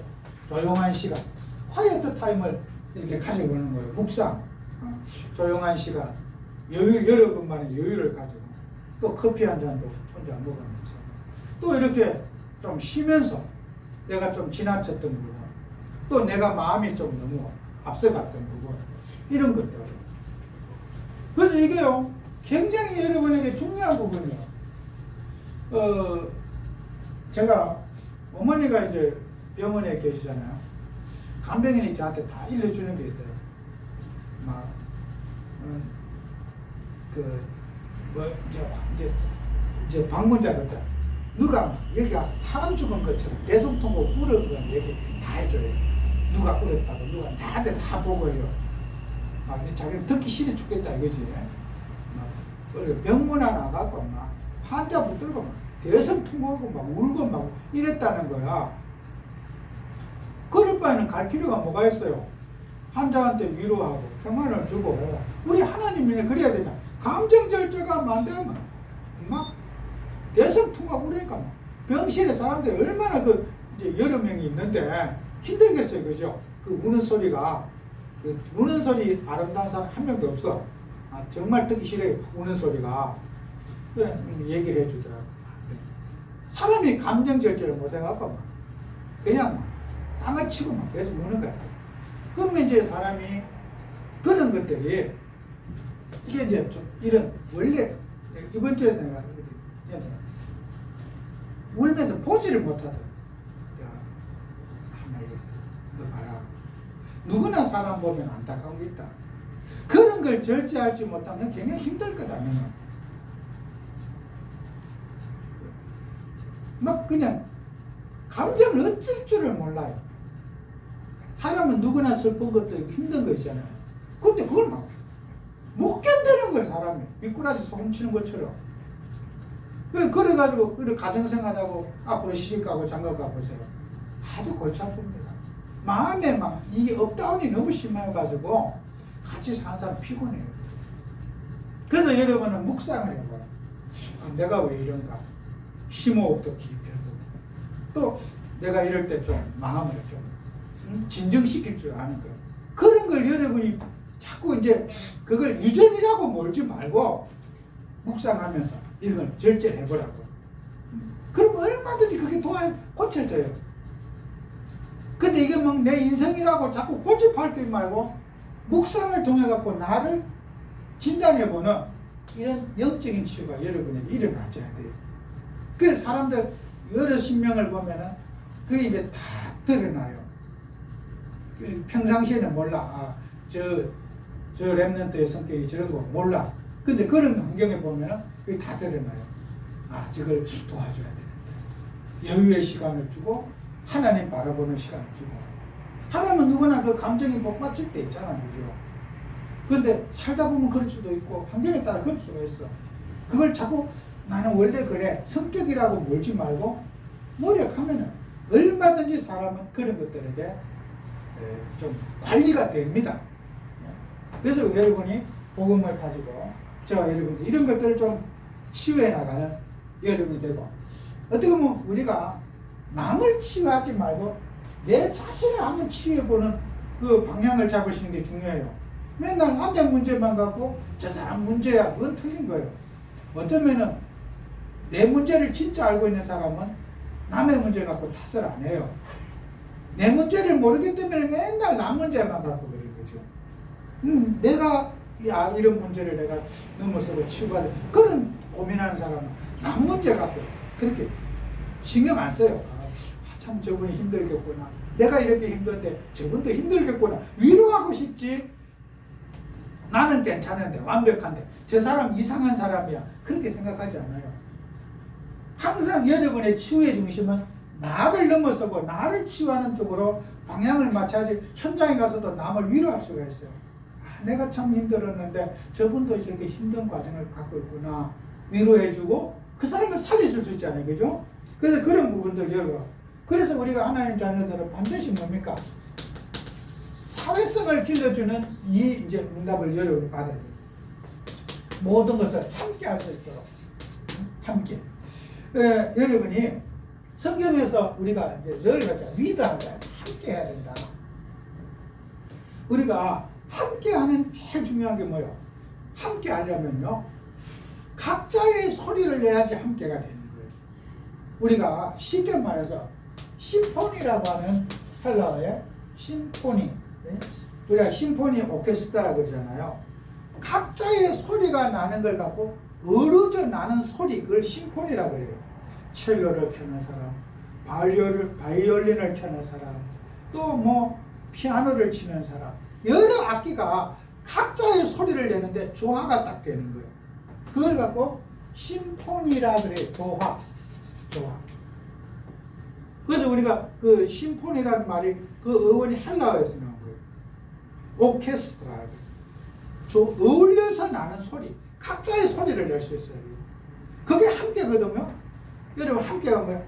조용한 시간, 화이트 타임을 이렇게 가져보는 거예요. 묵상. 조용한 시간, 여러분만의 여유를 가지고 또 커피 한 잔도 혼자 먹으면서 또 이렇게 좀 쉬면서 내가 좀 지나쳤던 부분, 또 내가 마음이 좀 너무 앞서갔던 부분, 이런 것들. 그래서 이게요 굉장히 여러분에게 중요한 부분이에요. 제가 어머니가 이제 병원에 계시잖아요. 간병인이 저한테 다 일러주는 게 있어요. 막, 이제 방문자들, 누가 여기 와서 사람 죽은 것처럼 대성통곡 울어보면 얘기 다 해줘요. 누가 울었다고, 누가 나한테 다 보고요. 막 자기는 듣기 싫어 죽겠다 이거지. 막 병문안 나가고 막 환자 붙들고 막 대성통곡하고 막 울고 막 이랬다는 거야. 그럴 바에는 갈 필요가 뭐가 있어요? 환자한테 위로하고 평안을 주고 우리 하나님이 그래야 되냐? 감정 절제가 안 되면 막 대성통곡 그러니까 막 병실에 사람들이 얼마나 이제 여러 명이 있는데 힘들겠어요, 그죠? 그 우는 소리가 우는 소리 아름다운 사람 한 명도 없어. 정말 듣기 싫어요, 우는 소리가. 그래 얘기를 해주더라고. 사람이 감정 절제를 못해갖고 막 그냥 막 땅을 치고 막 계속 우는 거야. 그러면 이제 사람이 그런 것들이 이게 이제 좀 이런 원래 이번 주에 내가 울면서 보지를 못하더라고. 한번 얘기했어. 너 봐라. 누구나 사람 보면 안타까운 게 있다. 그런 걸 절제하지 못하면 굉장히 힘들 거다. 막 그냥 감정을 어쩔 줄을 몰라요. 사람은 누구나 슬픈 것도 힘든 거 있잖아요. 근데 그걸 막 못 견디는 거예요, 사람이. 미꾸라지 소금 치는 것처럼. 그래가지고 가정생활하고 앞으로 시집가고 장가가 보세요. 아주 골치 아픕니다. 마음에 막 이게 업다운이 너무 심해가지고 같이 사는 사람 피곤해요. 그래서 여러분은 묵상을 해봐요. 내가 왜 이런가? 심호흡도 깊이 하고 또 내가 이럴 때 좀 마음을 좀 진정시킬 줄 아는 거예요. 그런 걸 여러분이 자꾸 이제 그걸 유전이라고 몰지 말고 묵상하면서 이런 걸 절제를 해보라고. 그럼 얼마든지 그게 고쳐져요. 근데 이게 막 내 인생이라고 자꾸 고집할 말고 묵상을 통해 갖고 나를 진단해보는 이런 영적인 치유가 여러분에게 일어나줘야 돼요. 그래서 사람들 여러 신명을 보면은 그게 이제 다 드러나요. 평상시에는 몰라. 저 랩런트의 성격이 저런 거 몰라. 근데 그런 환경에 보면은 그게 다 드러나요. 저걸 도와줘야 되는데. 여유의 시간을 주고 하나님 바라보는 시간을 주고. 하나님은 누구나 그 감정이 복받칠 때 있잖아요. 그죠? 근데 살다 보면 그럴 수도 있고 환경에 따라 그럴 수가 있어. 그걸 자꾸 나는 원래 그래 성격이라고 몰지 말고 노력하면은 얼마든지 사람은 그런 것들에게 좀 관리가 됩니다. 그래서 여러분이 복음을 가지고 여러분들 이런 것들을 좀 치유해 나가는 여러분이 되고, 어떻게 보면 우리가 남을 치유하지 말고 내 자신을 한번 치유해보는 그 방향을 잡으시는 게 중요해요. 맨날 남의 문제만 갖고 저 사람 문제야, 그건 틀린 거예요. 어쩌면은 내 문제를 진짜 알고 있는 사람은 남의 문제 갖고 탓을 안 해요. 내 문제를 모르기 때문에 맨날 남 문제만 갖고 그러는 거죠. 내가 이런 문제를 내가 넘어서고 치유받아 그런 고민하는 사람은 남 문제 갖고 그렇게 신경 안 써요. 참 저분이 힘들겠구나. 내가 이렇게 힘든데 저분도 힘들겠구나. 위로하고 싶지. 나는 괜찮은데 완벽한데 저 사람 이상한 사람이야. 그렇게 생각하지 않아요. 항상 여러분의 치유의 중심은 나를 넘어서고 나를 치유하는 쪽으로 방향을 맞춰야지 현장에 가서도 남을 위로할 수가 있어요. 내가 참 힘들었는데 저분도 저렇게 힘든 과정을 갖고 있구나. 위로해주고 그 사람을 살려줄 수 있잖아요. 그죠? 그래서 그런 부분들 여러분. 그래서 우리가 하나님 자녀들은 반드시 뭡니까? 사회성을 길러주는 이 이제 응답을 여러분이 받아야 돼요. 모든 것을 함께 할 수 있도록. 함께. 여러분이 성경에서 우리가 이제 늘 하자. 리더하자. 함께 해야 된다. 우리가 함께하는 제일 중요한 게 뭐예요? 함께 하려면요, 각자의 소리를 내야지 함께가 되는 거예요. 우리가 쉽게 말해서 심포니라고 하는 헬라어의 심포니, 우리가 심포니 오케스트라 그러잖아요. 각자의 소리가 나는 걸 갖고 어우러져 나는 소리, 그걸 심포니라고 그래요. 첼로를 켜는 사람, 바이올린을 켜는 사람, 또 뭐 피아노를 치는 사람, 여러 악기가 각자의 소리를 내는데 조화가 딱 되는 거예요. 그걸 갖고 심포니라 그래요. 조화. 그래서 우리가 그 심포니라는 말이 그 어원이 헬라어에서 나온 거예요. 오케스트라. 어울려서 나는 소리, 각자의 소리를 낼 수 있어요. 그게 함께거든요. 여러분, 함께가 뭐야?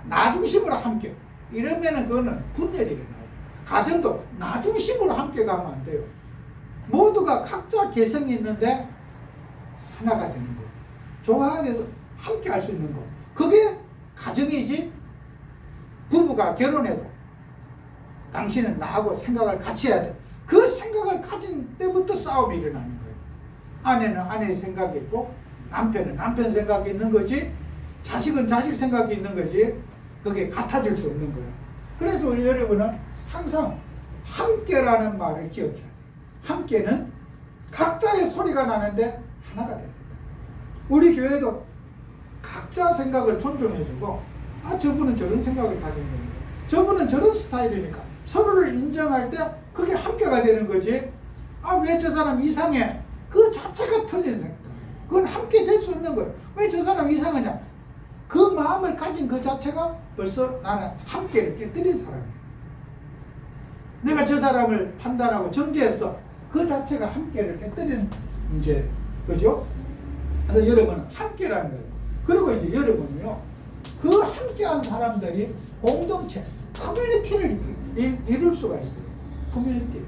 나 중심으로 함께. 이러면은 그거는 분열이 일어나요. 가정도 나 중심으로 함께 가면 안 돼요. 모두가 각자 개성이 있는데 하나가 되는 거예요. 조화해서 함께 할 수 있는 거. 그게 가정이지. 부부가 결혼해도 당신은 나하고 생각을 같이 해야 돼. 그 생각을 가진 때부터 싸움이 일어나는 거예요. 아내는 아내의 생각이 있고 남편은 남편 생각이 있는 거지, 자식은 자식 생각이 있는 거지. 그게 같아질 수 없는 거예요. 그래서 우리 여러분은 항상 함께라는 말을 기억해야 돼요. 함께는 각자의 소리가 나는데 하나가 됩니다. 우리 교회도 각자 생각을 존중해주고, 저분은 저런 생각을 가진 겁니다. 저분은 저런 스타일이니까 서로를 인정할 때 그게 함께가 되는 거지. 왜 저 사람 이상해? 그 자체가 틀린 생각. 그건 함께 될 수 없는 거예요. 왜 저 사람 이상하냐? 그 마음을 가진 그 자체가 벌써 나는 함께를 깨뜨린 사람이에요. 내가 저 사람을 판단하고 정죄했어. 그 자체가 함께를 깨뜨리는 문제. 그죠? 그래서 여러분은 함께라는 거예요. 그리고 이제 여러분은요, 그 함께한 사람들이 공동체, 커뮤니티를 이룰 수가 있어요. 커뮤니티.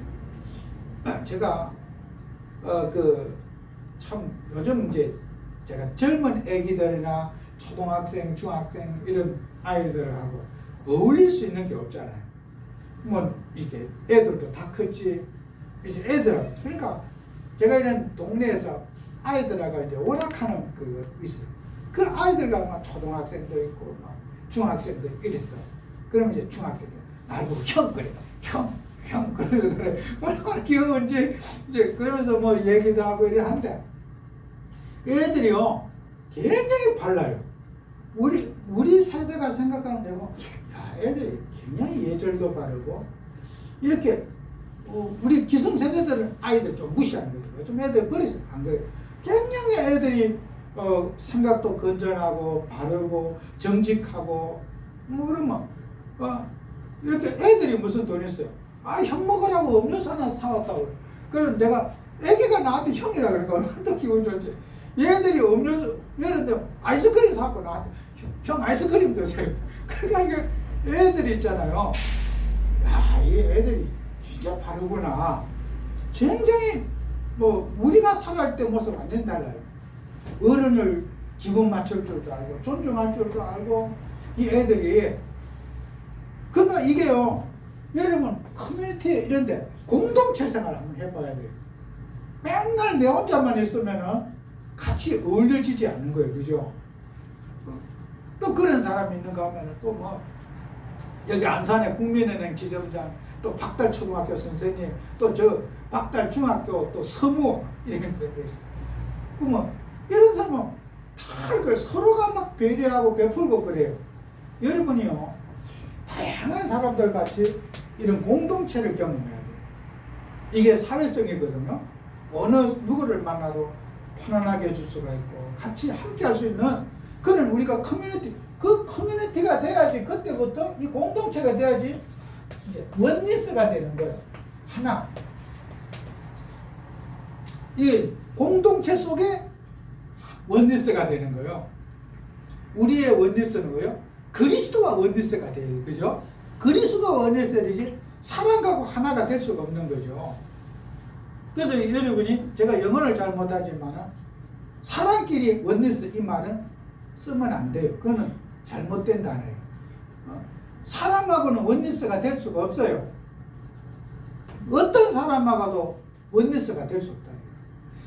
제가 참 요즘 이제 제가 젊은 애기들이나 초등학생, 중학생 이런 아이들하고 어울릴 수 있는 게 없잖아요. 뭐 이게 애들도 다 컸지. 이제 애들하고, 그러니까 제가 이런 동네에서 아이들하고 이제 오락하는 그거 있어요. 그 아이들과 막 초등학생도 있고 막 중학생도 이랬어. 그러면 이제 중학생들 날 보고 형 그래, 형 그러더래. 얼마나 귀여운지. 이제 그러면서 뭐 얘기도 하고 이래 한데, 애들이요 굉장히 발라요. 우리 세대가 생각하는 대로, 애들이 굉장히 예절도 바르고, 이렇게 우리 기성세대들은 아이들 좀 무시하는 거예요. 요즘 애들 버리서 안 그래요. 굉장히 애들이 생각도 건전하고 바르고 정직하고, 뭐 그러면 이렇게 애들이 무슨 돈 있어요? 형 먹으라고 음료수 하나 사왔다고. 그래서 내가 애기가 나한테 형이라 그러니까 얼마나 더 기분 좋지. 얘들이 음료수, 예를 들어 아이스크림 사갖고 나한테 형 아이스크림 드세요. 그러니까 이게 애들이 있잖아요. 이 애들이 진짜 바르구나. 굉장히 뭐 우리가 살아갈 때 모습 완전 달라요. 어른을 기분 맞출 줄도 알고 존중할 줄도 알고, 이 애들이. 그러니까 이게요, 여러분 커뮤니티 이런데 공동체 생활 한번 해봐야 돼요. 맨날 내 혼자만 있으면은 같이 어울려지지 않는 거예요. 그죠? 또 그런 사람이 있는가 하면은 또 뭐 여기 안산의 국민은행 지점장, 또 박달 초등학교 선생님, 또 저 박달 중학교 또 서무 이런 데도 있어요. 그러면 이런 사람은 다 서로가 막 배려하고 베풀고 그래요. 여러분이요, 다양한 사람들 같이 이런 공동체를 경험해야 돼요. 이게 사회성이거든요. 어느 누구를 만나도 편안하게 해줄 수가 있고 같이 함께 할 수 있는 그런 우리가 커뮤니티, 그 커뮤니티가 돼야지, 그때부터 이 공동체가 돼야지 이제 원리스가 되는 거예요. 하나. 이 공동체 속에 원리스가 되는 거예요. 우리의 원리스는 뭐예요? 그리스도와 원리스가 돼요. 그죠? 그리스도와 원리스가 되지 사람하고 하나가 될 수가 없는 거죠. 그래서 여러분이, 제가 영어를 잘 못하지만 사람끼리 원리스 이 말은 쓰면 안 돼요. 그거는 잘못된 단어예요. 사람하고는 원리스가 될 수가 없어요. 어떤 사람하고도 원리스가 될 수 없다는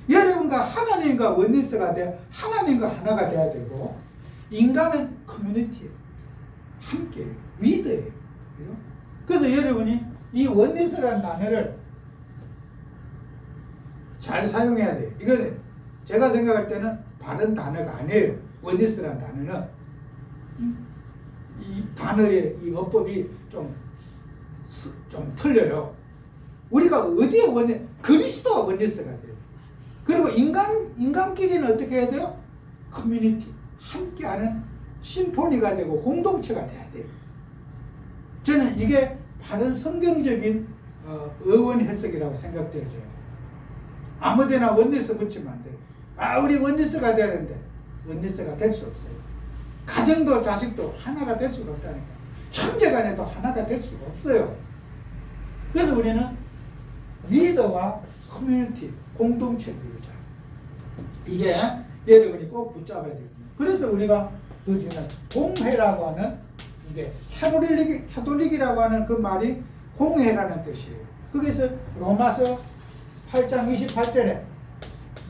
거예요. 여러분과 하나님과 원리스가 하나님과 하나가 돼야 되고, 인간은 커뮤니티예요. 함께 위드예요. 그래서 여러분이 이 원리스라는 단어를 잘 사용해야 돼요. 이거는 제가 생각할 때는 바른 단어가 아니에요. 원리스라는 단어는 이 단어의 이 어법이 좀 틀려요. 우리가 어디에 그리스도와 원리스가 돼요. 그리고 인간끼리는 어떻게 해야 돼요? 커뮤니티, 함께하는 심포니가 되고 공동체가 돼야 돼요. 저는 이게 바른 성경적인 어원 해석이라고 생각되어져요. 아무데나 원리스 붙이면 안 돼요. 우리 원리스가 돼야 되는데 원리스가 될 수 없어요. 가정도 자식도 하나가 될 수가 없다니까. 형제간에도 하나가 될 수가 없어요. 그래서 우리는 리더와 커뮤니티, 공동체를 이루자. 이게 여러분이 꼭 붙잡아야 됩니다. 그래서 우리가 더 중요한 공회라고 하는, 이게 캐톨릭이라고 하는 그 말이 공회라는 뜻이에요. 거기서 로마서 8장 28절에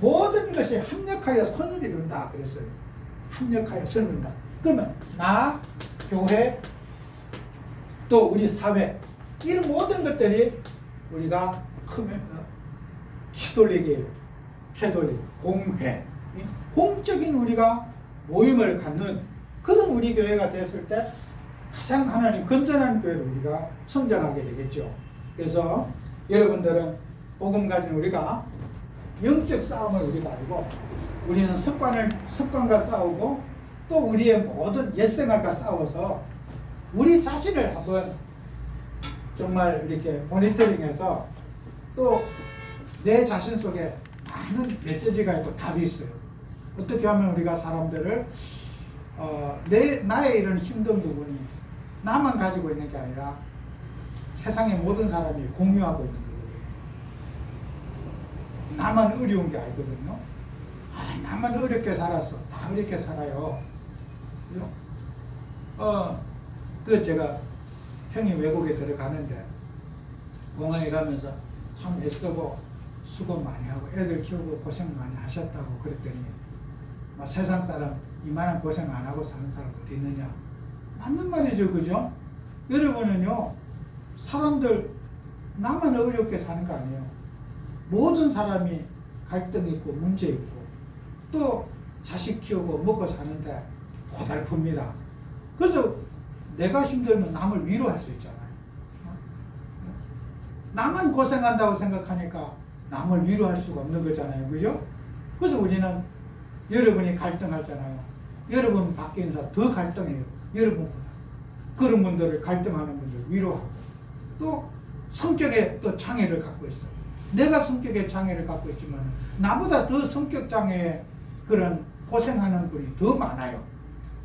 모든 것이 합력하여 선을 이룬다 그랬어요. 합력하여 선을 이룬다. 그러면 나, 교회, 또 우리 사회, 이런 모든 것들이 우리가 캐톨릭이에요. 캐톨릭, 공회, 공적인 우리가 모임을 갖는 그런 우리 교회가 됐을 때 가장 하나님 건전한 교회로 우리가 성장하게 되겠죠. 그래서 여러분들은 복음 가진 우리가 영적 싸움을 우리가 알고, 우리는 습관과 싸우고, 또 우리의 모든 옛생활과 싸워서 우리 자신을 한번 정말 이렇게 모니터링해서, 또 내 자신 속에 많은 메시지가 있고 답이 있어요. 어떻게 하면 우리가 사람들을 나의 이런 힘든 부분이 나만 가지고 있는 게 아니라 세상의 모든 사람이 공유하고 있는 거거든요. 나만 어려운 게 아니거든요. 나만 어렵게 살았어. 다 어렵게 살아요. 제가 형이 외국에 들어가는데 공항에 가면서 참 애쓰고 수고 많이 하고 애들 키우고 고생 많이 하셨다고 그랬더니, 세상 사람 이만한 고생 안 하고 사는 사람 어디 있느냐. 맞는 말이죠. 그죠? 여러분은요, 사람들 나만 어렵게 사는 거 아니에요. 모든 사람이 갈등이 있고 문제 있고 또 자식 키우고 먹고 사는데 고달픕니다. 그래서 내가 힘들면 남을 위로할 수 있잖아요. 나만 고생한다고 생각하니까 남을 위로할 수가 없는 거잖아요. 그죠? 그래서 우리는, 여러분이 갈등하잖아요. 여러분 밖에 있는 사람 더 갈등해요. 여러분보다. 그런 분들을, 갈등하는 분들 위로하고, 또 성격에 또 장애를 갖고 있어요. 내가 성격에 장애를 갖고 있지만 나보다 더 성격 장애에 그런 고생하는 분이 더 많아요.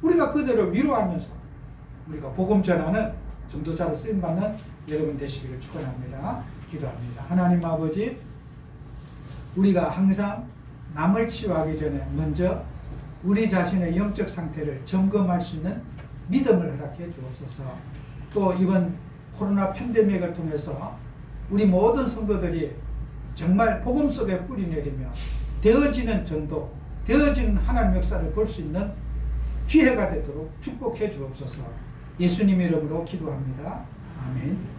우리가 그대로 위로하면서 우리가 복음 전하는 전도자로 쓰임받는 여러분 되시기를 축원합니다. 기도합니다. 하나님 아버지, 우리가 항상 남을 치유하기 전에 먼저 우리 자신의 영적 상태를 점검할 수 있는 믿음을 허락해 주옵소서. 또 이번 코로나 팬데믹을 통해서 우리 모든 성도들이 정말 복음 속에 뿌리 내리며 되어지는 전도, 되어지는 하나님 역사를 볼 수 있는 기회가 되도록 축복해 주옵소서. 예수님 이름으로 기도합니다. 아멘.